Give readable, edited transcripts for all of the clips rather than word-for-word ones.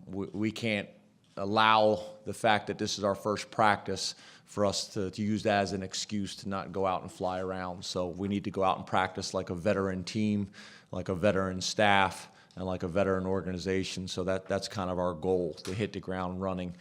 We can't allow the fact that this is our first practice for us to use that as an excuse to not go out and fly around. So we need to go out and practice like a veteran team, like a veteran staff, and like a veteran organization. So that's kind of our goal, to hit the ground running.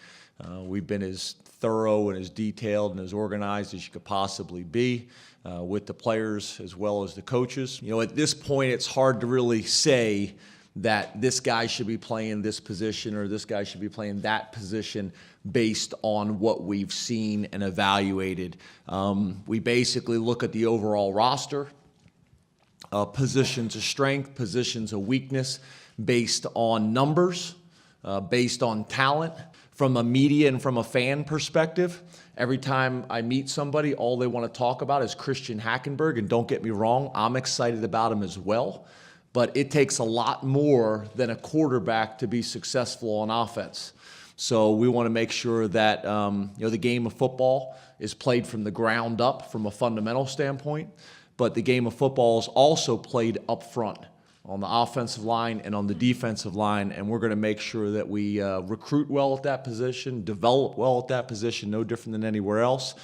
We've been as thorough and as detailed and as organized as you could possibly be with the players as well as the coaches. You know, at this point, it's hard to really say that this guy should be playing this position or this guy should be playing that position based on what we've seen and evaluated. We basically look at the overall roster, positions of strength, positions of weakness, based on numbers, based on talent. From a media and from a fan perspective, every time I meet somebody, all they want to talk about is Christian Hackenberg, and don't get me wrong, I'm excited about him as well. But it takes a lot more than a quarterback to be successful on offense. So we want to make sure that the game of football is played from the ground up from a fundamental standpoint, but the game of football is also played up front on the offensive line and on the defensive line, and we're going to make sure that we recruit well at that position, develop well at that position, no different than anywhere else.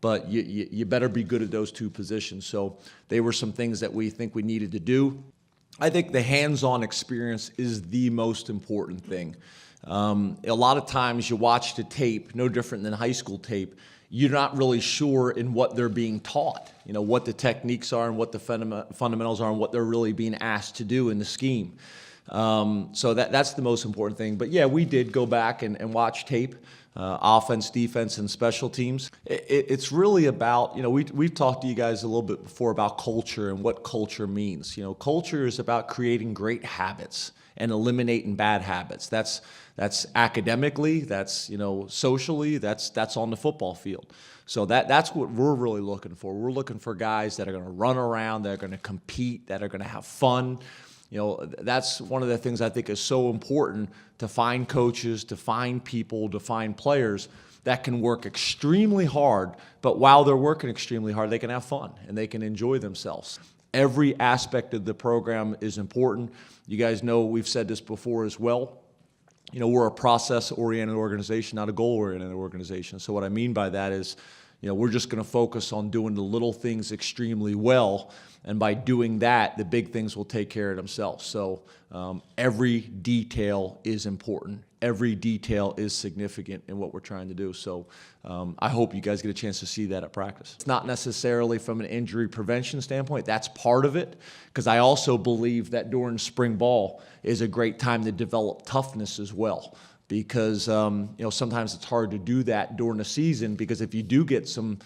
But you better be good at those two positions. So they were some things that we think we needed to do. I think the hands-on experience is the most important thing. A lot of times you watch the tape, no different than high school tape, you're not really sure in what they're being taught, what the techniques are and what the fundamentals are and what they're really being asked to do in the scheme. So that's the most important thing. But yeah, we did go back and watch tape, offense, defense, and special teams. It's really about, we've talked to you guys a little bit before about culture and what culture means. Culture is about creating great habits and eliminating bad habits. That's academically, that's socially, that's on the football field. So that's what we're really looking for. We're looking for guys that are going to run around, that are going to compete, that are going to have fun. That's one of the things I think is so important, to find coaches, to find people, to find players that can work extremely hard, but while they're working extremely hard, they can have fun and they can enjoy themselves. Every aspect of the program is important. You guys know we've said this before as well. We're a process-oriented organization, not a goal-oriented organization. So what I mean by that is, we're just going to focus on doing the little things extremely well, and by doing that, the big things will take care of themselves. So every detail is important. Every detail is significant in what we're trying to do. So I hope you guys get a chance to see that at practice. It's not necessarily from an injury prevention standpoint. That's part of it, because I also believe that during spring ball is a great time to develop toughness as well. Because sometimes it's hard to do that during the season, because if you do get some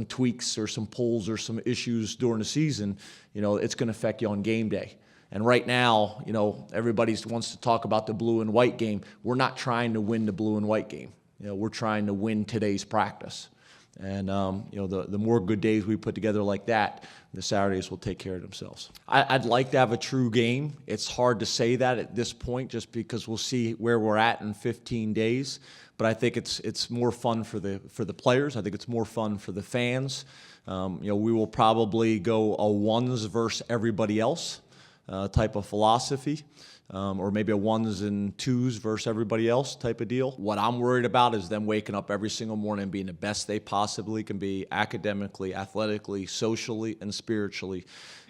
tweaks or some pulls or some issues during the season, it's going to affect you on game day. And right now, everybody wants to talk about the blue and white game. We're not trying to win the blue and white game. We're trying to win today's practice. And the more good days we put together like that, the Saturdays will take care of themselves. I'd like to have a true game. It's hard to say that at this point, just because we'll see where we're at in 15 days. But I think it's more fun for the players. I think it's more fun for the fans. We will probably go a ones versus everybody else type of philosophy. Or maybe a ones and twos versus everybody else type of deal. What I'm worried about is them waking up every single morning and being the best they possibly can be, academically, athletically, socially, and spiritually.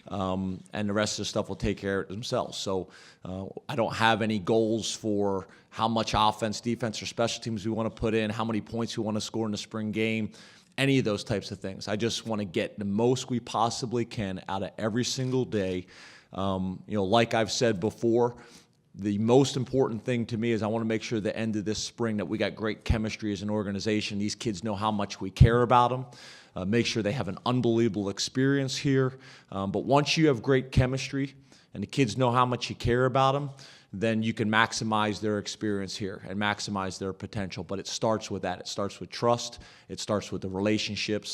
And the rest of the stuff will take care of it themselves. So I don't have any goals for how much offense, defense, or special teams we want to put in, how many points we want to score in the spring game, any of those types of things. I just want to get the most we possibly can out of every single day. Like I've said before, the most important thing to me is I want to make sure at the end of this spring that we got great chemistry as an organization. These kids know how much we care about them. Make sure they have an unbelievable experience here. But once you have great chemistry and the kids know how much you care about them, then you can maximize their experience here and maximize their potential. But it starts with that. It starts with trust. It starts with the relationships.